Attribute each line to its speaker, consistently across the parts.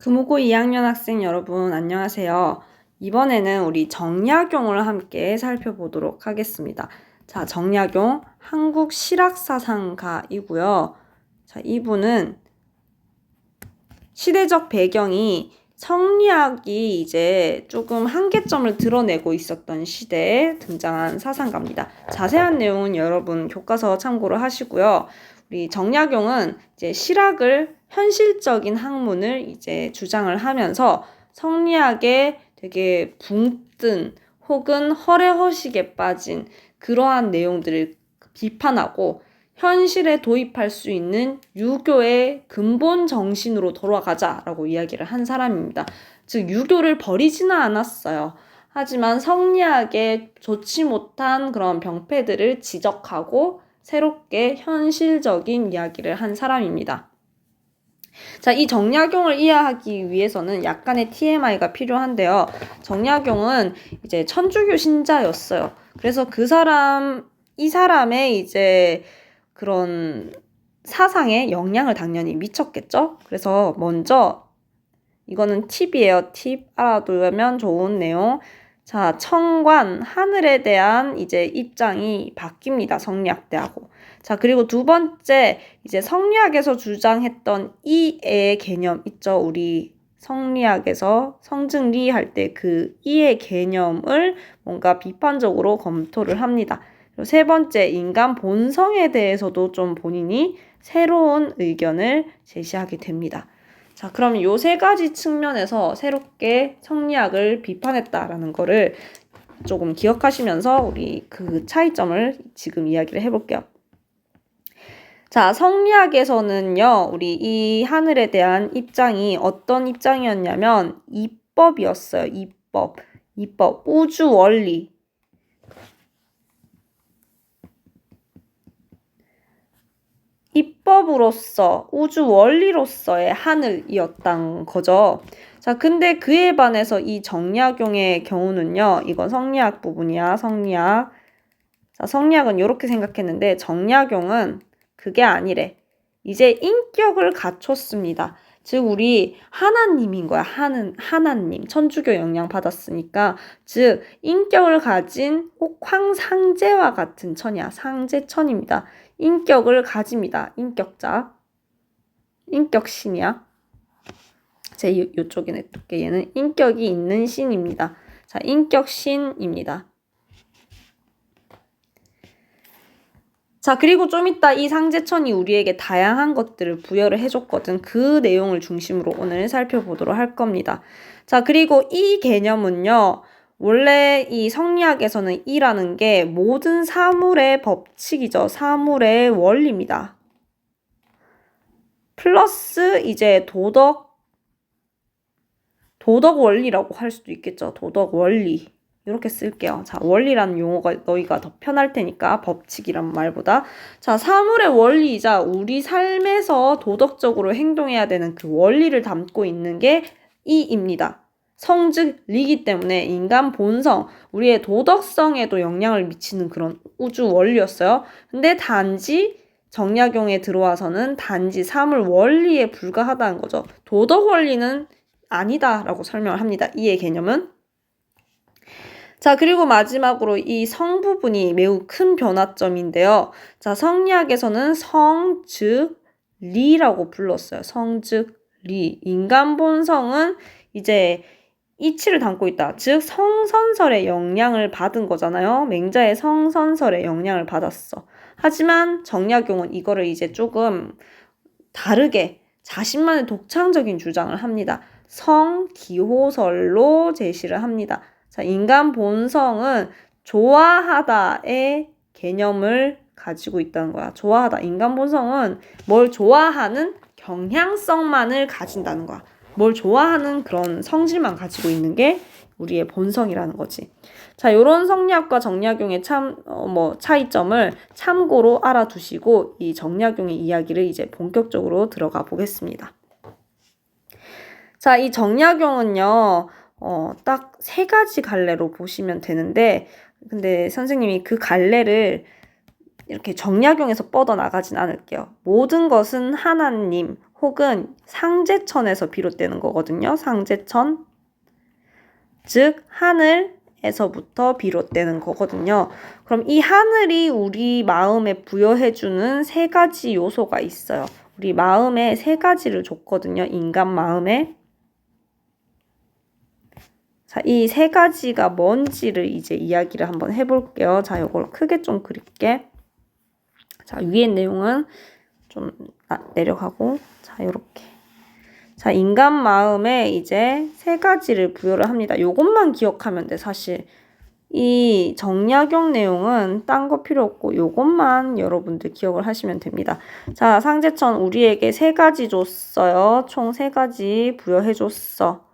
Speaker 1: 금호고 2학년 학생 여러분 안녕하세요. 이번에는 우리 정약용을 함께 살펴보도록 하겠습니다. 자, 정약용 한국 실학사상가이고요. 자, 이분은 시대적 배경이 성리학이 이제 조금 한계점을 드러내고 있었던 시대에 등장한 사상가입니다. 자세한 내용은 여러분 교과서 참고를 하시고요. 우리 정약용은 이제 실학을 현실적인 학문을 이제 주장을 하면서 성리학에 되게 붕뜬 혹은 허례허식에 빠진 그러한 내용들을 비판하고 현실에 도입할 수 있는 유교의 근본 정신으로 돌아가자라고 이야기를 한 사람입니다. 즉 유교를 버리지는 않았어요. 하지만 성리학에 좋지 못한 그런 병폐들을 지적하고 새롭게 현실적인 이야기를 한 사람입니다. 자, 이 정약용을 이해하기 위해서는 약간의 TMI가 필요한데요. 정약용은 이제 천주교 신자였어요. 그래서 이 사람의 이제 그런 사상에 영향을 당연히 미쳤겠죠? 그래서 먼저 이거는 팁이에요. 팁 알아두면 좋은 내용. 자, 천관, 하늘에 대한 이제 입장이 바뀝니다. 성리학대하고. 자, 그리고 두 번째, 이제 성리학에서 주장했던 이의 개념 있죠? 우리 성리학에서 성증리 할 때 그 이의 개념을 뭔가 비판적으로 검토를 합니다. 그리고 세 번째, 인간 본성에 대해서도 좀 본인이 새로운 의견을 제시하게 됩니다. 자, 그럼 요 세 가지 측면에서 새롭게 성리학을 비판했다라는 거를 조금 기억하시면서 우리 그 차이점을 지금 이야기를 해볼게요. 자, 성리학에서는요, 우리 이 하늘에 대한 입장이 어떤 입장이었냐면 이법이었어요. 이법, 우주 원리. 이법으로서 우주 원리로서의 하늘이었던 거죠. 자, 근데 그에 반해서 이 정약용의 경우는요. 이건 성리학 부분이야. 성리학. 자, 성리학은 이렇게 생각했는데 정약용은 그게 아니래. 이제 인격을 갖췄습니다. 즉 우리 하나님인 거야. 하나님. 천주교 영향 받았으니까 즉 인격을 가진 혹황상제와 같은 천이야. 상제천입니다. 인격을 가집니다. 인격자. 인격신이야. 요쪽에 냅둘게. 얘는 인격이 있는 신입니다. 자, 인격신입니다. 자, 그리고 좀 이따 이 상제천이 우리에게 다양한 것들을 부여를 해줬거든. 그 내용을 중심으로 오늘 살펴보도록 할 겁니다. 자, 그리고 이 개념은요. 원래 이 성리학에서는 이라는 게 모든 사물의 법칙이죠. 사물의 원리입니다. 플러스 이제 도덕 원리라고 할 수도 있겠죠. 도덕 원리. 이렇게 쓸게요. 자, 원리라는 용어가 너희가 더 편할 테니까 법칙이란 말보다. 자, 사물의 원리이자 우리 삶에서 도덕적으로 행동해야 되는 그 원리를 담고 있는 게 이입니다. 성즉 리기 때문에 인간 본성, 우리의 도덕성에도 영향을 미치는 그런 우주 원리였어요. 근데 단지 정약용에 들어와서는 단지 사물 원리에 불과하다는 거죠. 도덕 원리는 아니다라고 설명을 합니다. 이의 개념은. 자, 그리고 마지막으로 이 성 부분이 매우 큰 변화점인데요. 자, 성리학에서는 성, 즉, 리라고 불렀어요. 성, 즉, 리. 인간 본성은 이제 이치를 담고 있다. 즉, 성선설의 영향을 받은 거잖아요. 맹자의 성선설의 영향을 받았어. 하지만 정약용은 이거를 이제 조금 다르게 자신만의 독창적인 주장을 합니다. 성기호설로 제시를 합니다. 자, 인간 본성은 좋아하다의 개념을 가지고 있다는 거야. 좋아하다. 인간 본성은 뭘 좋아하는 경향성만을 가진다는 거야. 뭘 좋아하는 그런 성질만 가지고 있는 게 우리의 본성이라는 거지. 자, 요런 성리학과 정약용의 차이점을 참고로 알아두시고 이 정약용의 이야기를 이제 본격적으로 들어가 보겠습니다. 자, 이 정약용은요. 딱 세 가지 갈래로 보시면 되는데 근데 선생님이 그 갈래를 이렇게 정약용에서 뻗어나가진 않을게요. 모든 것은 하나님 혹은 상제천에서 비롯되는 거거든요. 상제천. 즉 하늘에서부터 비롯되는 거거든요. 그럼 이 하늘이 우리 마음에 부여해주는 세 가지 요소가 있어요. 우리 마음에 세 가지를 줬거든요. 인간 마음에. 자, 이 세 가지가 뭔지를 이제 이야기를 한번 해볼게요. 자, 이걸 크게 좀 그릴게. 자, 위의 내용은 좀 내려가고, 자, 요렇게. 자, 인간 마음에 이제 세 가지를 부여를 합니다. 요것만 기억하면 돼, 사실. 이 정약용 내용은 딴 거 필요 없고 요것만 여러분들 기억을 하시면 됩니다. 자, 상제천 우리에게 세 가지 줬어요. 총 세 가지 부여해 줬어.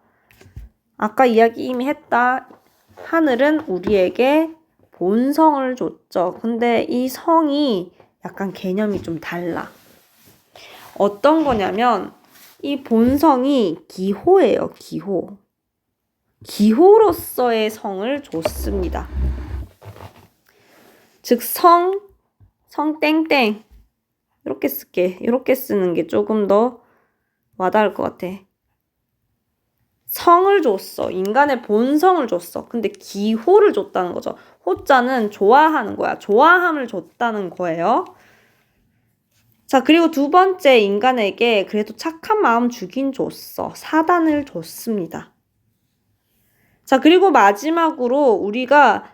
Speaker 1: 아까 이야기 이미 했다. 하늘은 우리에게 본성을 줬죠. 근데 이 성이 약간 개념이 좀 달라. 어떤 거냐면 이 본성이 기호예요. 기호. 기호로서의 성을 줬습니다. 즉 성 땡땡 이렇게 쓸게. 이렇게 쓰는 게 조금 더 와닿을 것 같아. 성을 줬어. 인간의 본성을 줬어. 근데 기호를 줬다는 거죠. 호자는 좋아하는 거야. 좋아함을 줬다는 거예요. 자, 그리고 두 번째, 인간에게 그래도 착한 마음 주긴 줬어. 사단을 줬습니다. 자, 그리고 마지막으로 우리가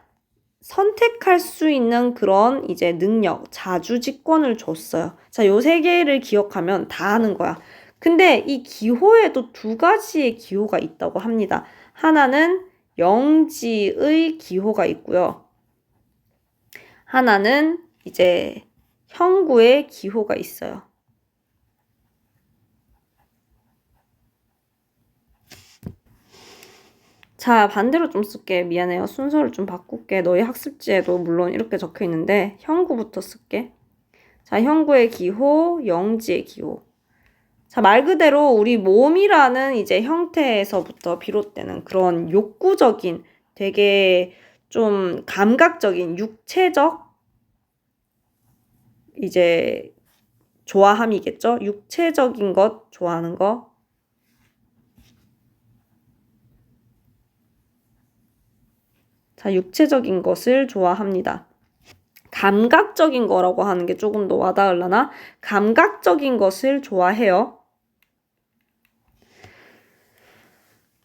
Speaker 1: 선택할 수 있는 그런 이제 능력, 자주직권을 줬어요. 자, 요 세 개를 기억하면 다 하는 거야. 근데 이 기호에도 두 가지의 기호가 있다고 합니다. 하나는 영지의 기호가 있고요. 하나는 이제 형구의 기호가 있어요. 자, 반대로 좀 쓸게. 미안해요. 순서를 좀 바꿀게. 너희 학습지에도 물론 이렇게 적혀 있는데 형구부터 쓸게. 자, 형구의 기호, 영지의 기호. 자, 말 그대로 우리 몸이라는 이제 형태에서부터 비롯되는 그런 욕구적인, 되게 좀 감각적인, 육체적 이제 좋아함이겠죠? 육체적인 것 좋아하는 거. 자, 육체적인 것을 좋아합니다. 감각적인 거라고 하는 게 조금 더 와닿으려나? 감각적인 것을 좋아해요.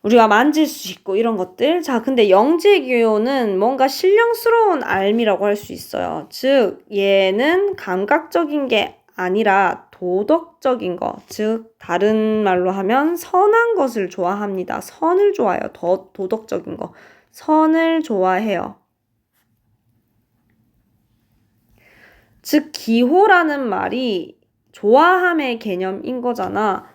Speaker 1: 우리가 만질 수 있고 이런 것들. 자, 근데 영지의 기호는 뭔가 신령스러운 알미라고 할 수 있어요. 즉, 얘는 감각적인 게 아니라 도덕적인 거. 즉, 다른 말로 하면 선한 것을 좋아합니다. 선을 좋아해요. 더 도덕적인 거. 선을 좋아해요. 즉, 기호라는 말이 좋아함의 개념인 거잖아.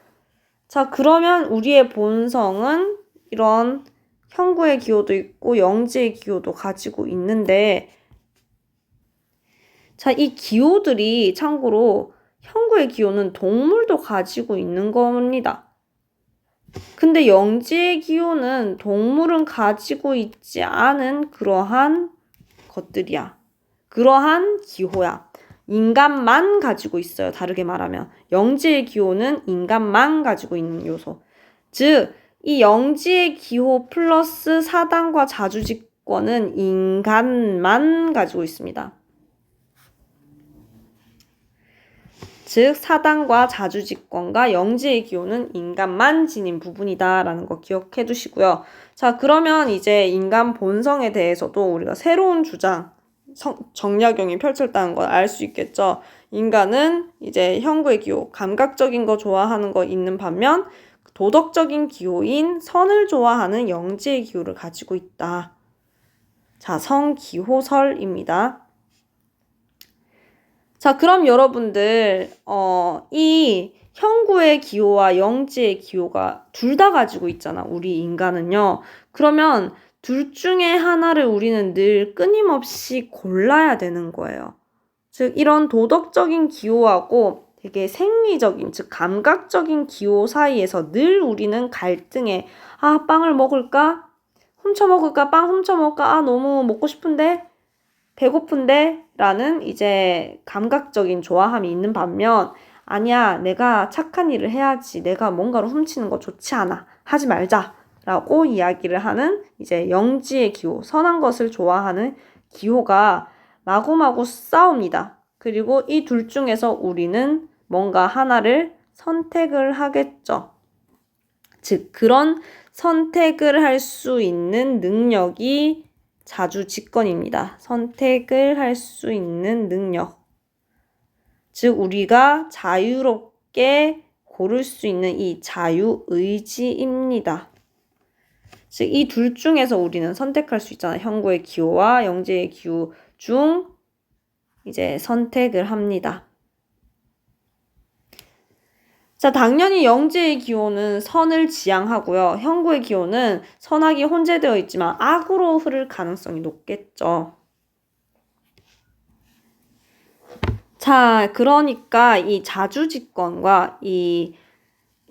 Speaker 1: 자, 그러면 우리의 본성은 이런 형구의 기호도 있고 영지의 기호도 가지고 있는데, 자, 이 기호들이 참고로 형구의 기호는 동물도 가지고 있는 겁니다. 근데 영지의 기호는 동물은 가지고 있지 않은 그러한 것들이야. 그러한 기호야. 인간만 가지고 있어요. 다르게 말하면. 영지의 기호는 인간만 가지고 있는 요소. 즉, 이 영지의 기호 플러스 사단과 자주직권은 인간만 가지고 있습니다. 즉, 사단과 자주직권과 영지의 기호는 인간만 지닌 부분이다라는 거 기억해 두시고요. 자, 그러면 이제 인간 본성에 대해서도 우리가 새로운 주장, 정약용이 펼쳤다는 걸 알 수 있겠죠. 인간은 이제 형구의 기호, 감각적인 거 좋아하는 거 있는 반면 도덕적인 기호인 선을 좋아하는 영지의 기호를 가지고 있다. 자, 성기호설입니다. 자, 그럼 여러분들 이 형구의 기호와 영지의 기호가 둘 다 가지고 있잖아. 우리 인간은요. 그러면 둘 중에 하나를 우리는 늘 끊임없이 골라야 되는 거예요. 즉 이런 도덕적인 기호하고 되게 생리적인, 즉 감각적인 기호 사이에서 늘 우리는 갈등에 빵을 먹을까? 훔쳐 먹을까? 빵 훔쳐 먹을까? 너무 먹고 싶은데? 배고픈데? 라는 이제 감각적인 좋아함이 있는 반면 아니야, 내가 착한 일을 해야지. 내가 뭔가를 훔치는 거 좋지 않아. 하지 말자. 라고 이야기를 하는 이제 영지의 기호, 선한 것을 좋아하는 기호가 마구마구 싸웁니다. 그리고 이 둘 중에서 우리는 뭔가 하나를 선택을 하겠죠. 즉, 그런 선택을 할 수 있는 능력이 자주직권입니다. 선택을 할 수 있는 능력. 즉, 우리가 자유롭게 고를 수 있는 이 자유의지입니다. 즉, 이 둘 중에서 우리는 선택할 수 있잖아요. 형구의 기호와 영재의 기호 중 이제 선택을 합니다. 자, 당연히 영재의 기호는 선을 지향하고요. 형구의 기호는 선악이 혼재되어 있지만 악으로 흐를 가능성이 높겠죠. 자, 그러니까 이 자주직권과 이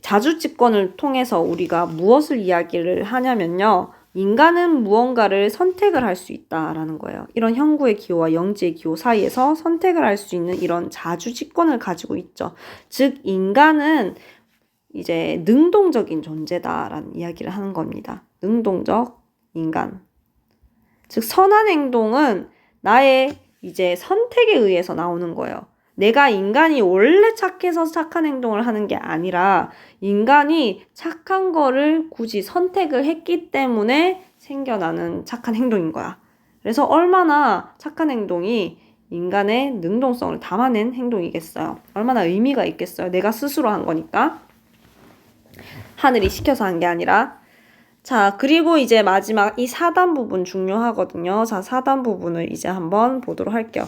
Speaker 1: 자주직권을 통해서 우리가 무엇을 이야기를 하냐면요. 인간은 무언가를 선택을 할 수 있다라는 거예요. 이런 형구의 기호와 영지의 기호 사이에서 선택을 할 수 있는 이런 자주직권을 가지고 있죠. 즉, 인간은 이제 능동적인 존재다라는 이야기를 하는 겁니다. 능동적 인간. 즉, 선한 행동은 나의 이제 선택에 의해서 나오는 거예요. 내가 인간이 원래 착해서 착한 행동을 하는 게 아니라 인간이 착한 거를 굳이 선택을 했기 때문에 생겨나는 착한 행동인 거야. 그래서 얼마나 착한 행동이 인간의 능동성을 담아낸 행동이겠어요. 얼마나 의미가 있겠어요. 내가 스스로 한 거니까. 하늘이 시켜서 한 게 아니라. 자, 그리고 이제 마지막 이 4단 부분 중요하거든요. 자, 4단 부분을 이제 한번 보도록 할게요.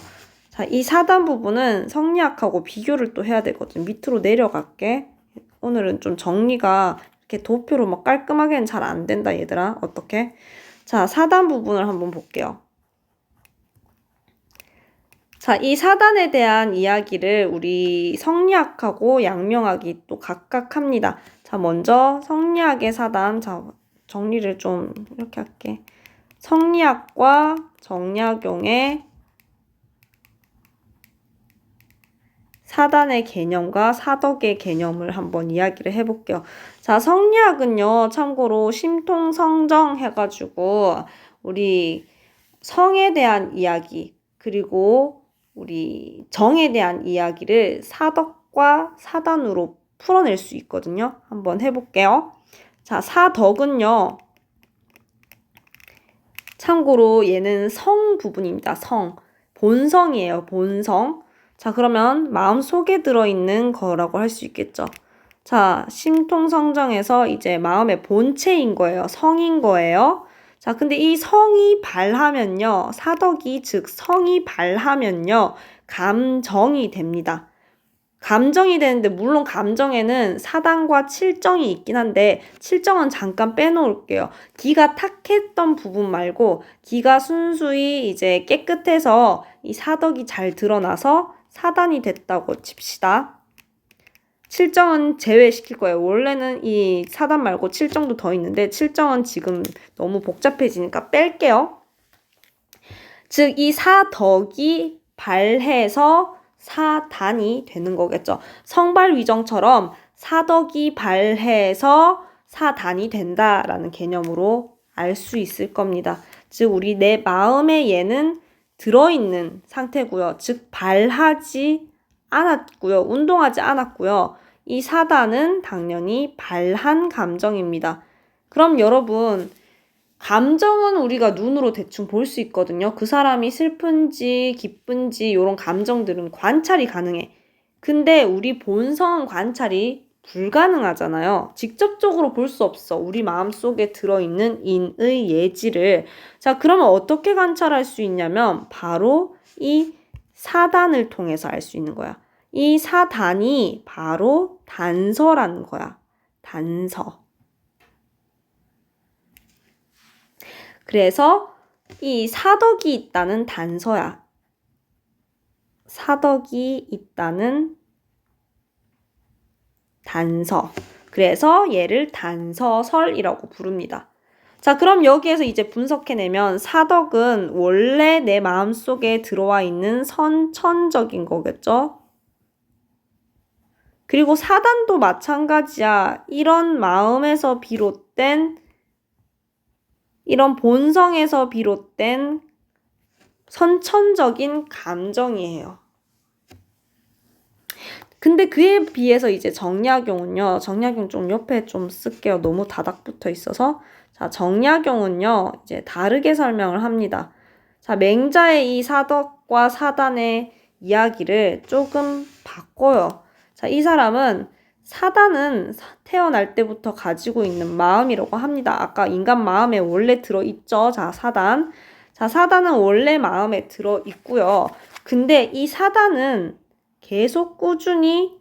Speaker 1: 자, 이 4단 부분은 성리학하고 비교를 또 해야 되거든. 밑으로 내려갈게. 오늘은 좀 정리가 이렇게 도표로 막 깔끔하게는 잘 안 된다, 얘들아. 어떻게? 자, 4단 부분을 한번 볼게요. 자, 이 4단에 대한 이야기를 우리 성리학하고 양명학이 또 각각 합니다. 자, 먼저 성리학의 4단. 자, 정리를 좀 이렇게 할게. 성리학과 정약용의 4단의 개념과 사덕의 개념을 한번 이야기를 해볼게요. 자, 성리학은요, 참고로 심통성정 해가지고 우리 성에 대한 이야기, 그리고 우리 정에 대한 이야기를 사덕과 4단으로 풀어낼 수 있거든요. 한번 해볼게요. 자, 사덕은요, 참고로 얘는 성 부분입니다. 성. 본성이에요. 본성. 자, 그러면 마음속에 들어있는 거라고 할 수 있겠죠. 자, 심통성정에서 이제 마음의 본체인 거예요. 성인 거예요. 자, 근데 이 성이 발하면요. 사덕이 즉 성이 발하면요. 감정이 됩니다. 감정이 되는데 물론 감정에는 사단과 칠정이 있긴 한데 칠정은 잠깐 빼놓을게요. 기가 탁했던 부분 말고 기가 순수히 이제 깨끗해서 이 사덕이 잘 드러나서 사단이 됐다고 칩시다. 칠정은 제외시킬 거예요. 원래는 이 사단 말고 칠정도 더 있는데 칠정은 지금 너무 복잡해지니까 뺄게요. 즉 이 사덕이 발해서 사단이 되는 거겠죠. 성발위정처럼 사덕이 발해서 사단이 된다라는 개념으로 알 수 있을 겁니다. 즉 우리 내 마음에 얘는 들어있는 상태고요. 즉 발하지 않았고요. 운동하지 않았고요. 이 사단은 당연히 발한 감정입니다. 그럼 여러분 감정은 우리가 눈으로 대충 볼 수 있거든요. 그 사람이 슬픈지 기쁜지 이런 감정들은 관찰이 가능해. 근데 우리 본성은 관찰이 불가능하잖아요. 직접적으로 볼 수 없어. 우리 마음속에 들어있는 인의 예지를. 자, 그러면 어떻게 관찰할 수 있냐면 바로 이 사단을 통해서 알 수 있는 거야. 이 사단이 바로 단서라는 거야. 단서. 그래서 이 사덕이 있다는 단서야. 사덕이 있다는 단서. 그래서 얘를 단서설이라고 부릅니다. 자, 그럼 여기에서 이제 분석해내면 사덕은 원래 내 마음속에 들어와 있는 선천적인 거겠죠? 그리고 사단도 마찬가지야. 이런 마음에서 비롯된, 이런 본성에서 비롯된 선천적인 감정이에요. 근데 그에 비해서 이제 정약용은요. 정약용 좀 옆에 좀 쓸게요. 너무 다닥 붙어 있어서. 자, 정약용은요. 이제 다르게 설명을 합니다. 자, 맹자의 이 사덕과 사단의 이야기를 조금 바꿔요. 자, 이 사람은 사단은 태어날 때부터 가지고 있는 마음이라고 합니다. 아까 인간 마음에 원래 들어있죠. 자, 사단. 자, 사단은 원래 마음에 들어있고요. 근데 이 사단은 계속 꾸준히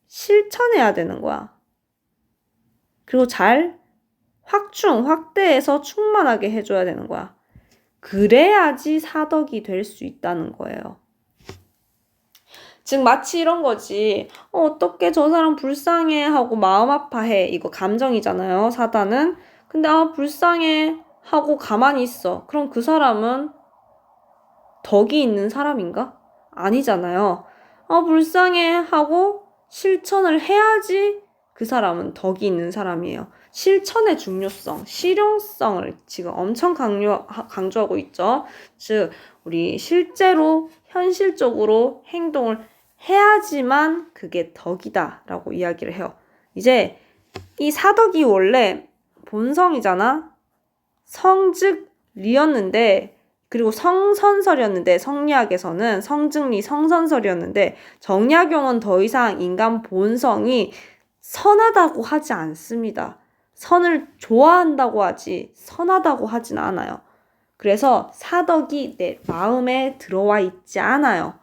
Speaker 1: 실천해야 되는 거야. 그리고 잘 확대해서 충만하게 해줘야 되는 거야. 그래야지 사덕이 될 수 있다는 거예요. 즉 마치 이런 거지. 어떻게 저 사람 불쌍해 하고 마음 아파해. 이거 감정이잖아요. 사단은. 근데 불쌍해 하고 가만히 있어. 그럼 그 사람은 덕이 있는 사람인가? 아니잖아요. 불쌍해 하고 실천을 해야지 그 사람은 덕이 있는 사람이에요. 실천의 중요성, 실용성을 지금 엄청 강조하고 있죠. 즉, 우리 실제로 현실적으로 행동을 해야지만 그게 덕이다 라고 이야기를 해요. 이제 이 사덕이 원래 본성이잖아. 성즉 리였는데 그리고 성선설이었는데 성리학에서는 성즉리 성선설이었는데 정약용은 더 이상 인간 본성이 선하다고 하지 않습니다. 선을 좋아한다고 하지 선하다고 하진 않아요. 그래서 사덕이 내 마음에 들어와 있지 않아요.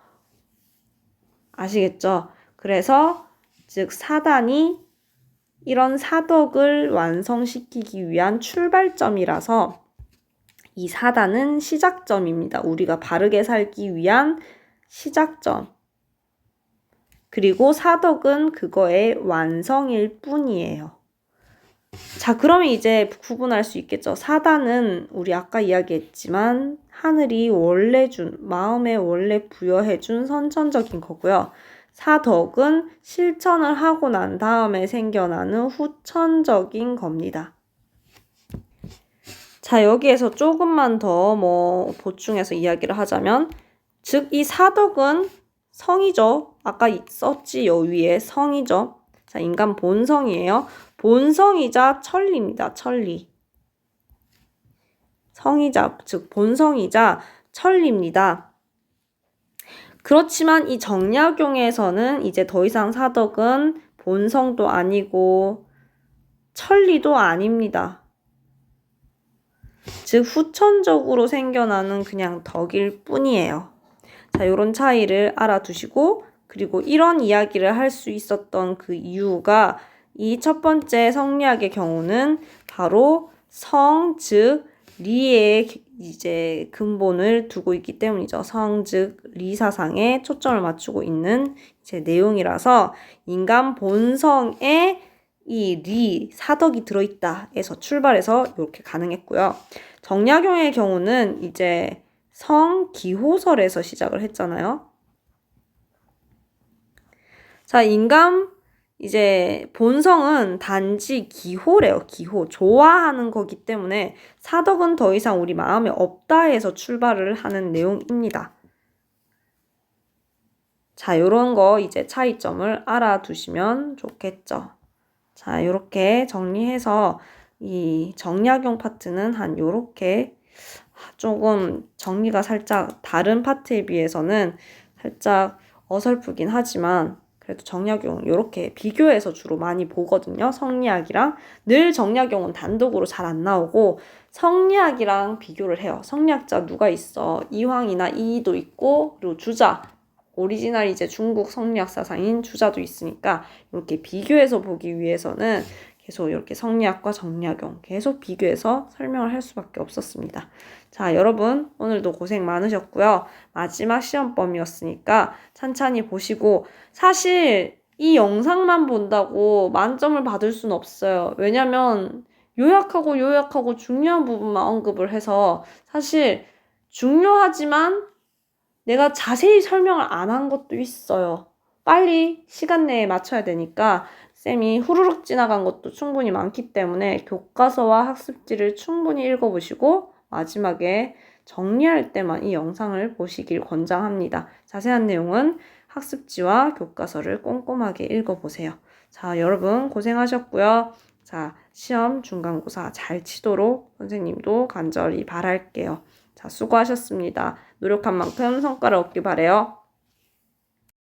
Speaker 1: 아시겠죠? 그래서 즉 사단이 이런 사덕을 완성시키기 위한 출발점이라서 이 사단은 시작점입니다. 우리가 바르게 살기 위한 시작점. 그리고 사덕은 그거의 완성일 뿐이에요. 자, 그러면 이제 구분할 수 있겠죠. 사단은 우리 아까 이야기했지만 하늘이 원래 마음에 원래 부여해준 선천적인 거고요. 사덕은 실천을 하고 난 다음에 생겨나는 후천적인 겁니다. 자, 여기에서 조금만 더 보충해서 이야기를 하자면 즉 이 사덕은 성이죠. 아까 썼지 여 위에 성이죠. 자, 인간 본성이에요. 본성이자 천리입니다. 천리. 성이자 즉 본성이자 천리입니다. 그렇지만 이 정약용에서는 이제 더 이상 사덕은 본성도 아니고 천리도 아닙니다. 즉 후천적으로 생겨나는 그냥 덕일 뿐이에요. 자, 요런 차이를 알아두시고 그리고 이런 이야기를 할 수 있었던 그 이유가 이 첫 번째 성리학의 경우는 바로 성, 즉 리에 이제 근본을 두고 있기 때문이죠. 성, 즉 리 사상에 초점을 맞추고 있는 이제 내용이라서 인간 본성에 이 리, 사덕이 들어있다 에서 출발해서 이렇게 가능했고요. 정약용의 경우는 이제 성기호설에서 시작을 했잖아요. 자, 인간 이제 본성은 단지 기호래요. 기호. 좋아하는 거기 때문에 사덕은 더 이상 우리 마음에 없다 해서 출발을 하는 내용입니다. 자, 요런 거 이제 차이점을 알아두시면 좋겠죠. 자, 요렇게 정리해서 이 정약용 파트는 한 요렇게 조금 정리가 살짝 다른 파트에 비해서는 살짝 어설프긴 하지만 그래도 정약용은 이렇게 비교해서 주로 많이 보거든요. 성리학이랑. 늘 정약용은 단독으로 잘 안 나오고 성리학이랑 비교를 해요. 성리학자 누가 있어? 이황이나 이이도 있고 그리고 주자. 오리지널 이제 중국 성리학 사상인 주자도 있으니까 이렇게 비교해서 보기 위해서는 계속 이렇게 성리학과 정약용 계속 비교해서 설명을 할 수밖에 없었습니다. 자, 여러분 오늘도 고생 많으셨고요. 마지막 시험범위였으니까 찬찬히 보시고 사실 이 영상만 본다고 만점을 받을 수는 없어요. 왜냐면 요약하고 중요한 부분만 언급을 해서 사실 중요하지만 내가 자세히 설명을 안 한 것도 있어요. 빨리 시간 내에 맞춰야 되니까 쌤이 후루룩 지나간 것도 충분히 많기 때문에 교과서와 학습지를 충분히 읽어보시고 마지막에 정리할 때만 이 영상을 보시길 권장합니다. 자세한 내용은 학습지와 교과서를 꼼꼼하게 읽어보세요. 자, 여러분 고생하셨고요. 자, 시험 중간고사 잘 치도록 선생님도 간절히 바랄게요. 자, 수고하셨습니다. 노력한 만큼 성과를 얻길 바래요.